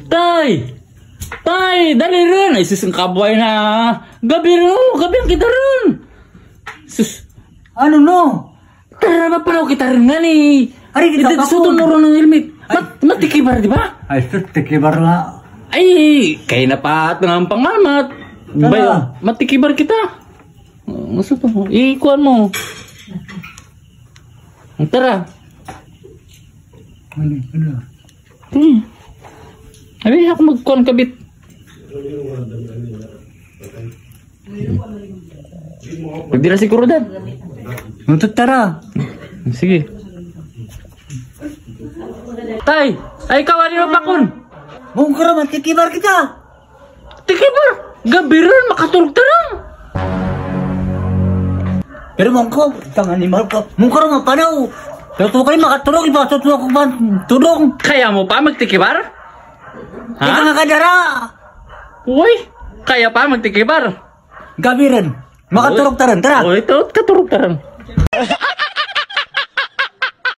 Tay! Tay! Dali rin! Ay, sus, ang kabway na. Gabi rin, gabi ang kita rin. Sus. Ano no? Tara, mapanaw kita rin nga ni. Ari, kita ito suto nuro ng helmet. Matikibar, di ba? Ay, sus, tikibar nga. Ay, kaya na pa at ng pangamat. Bayo, matikibar kita. Masa to? Ikuan mo. Tara. Ano? Abi, ako magkuhan kabit. Pwede na siguro dan. Nutot tara. Sige. Tay! Ay, kawali mo bakon! Mung karaman, tikibar kita. Tikibar! Gabi rin, makatulog tarang! Pero mong ko, isang animal ko. Mung karaman, panaw. Pero kayo makatulog, iba, tutulog ko ba? Tulong. Kaya mo pa magtikibar? Ha? Ika nga kadara. Uy! Kaya pa magtikibar? Gabi rin. Makatulog taran, tara. Uy, ito, katulog tarang.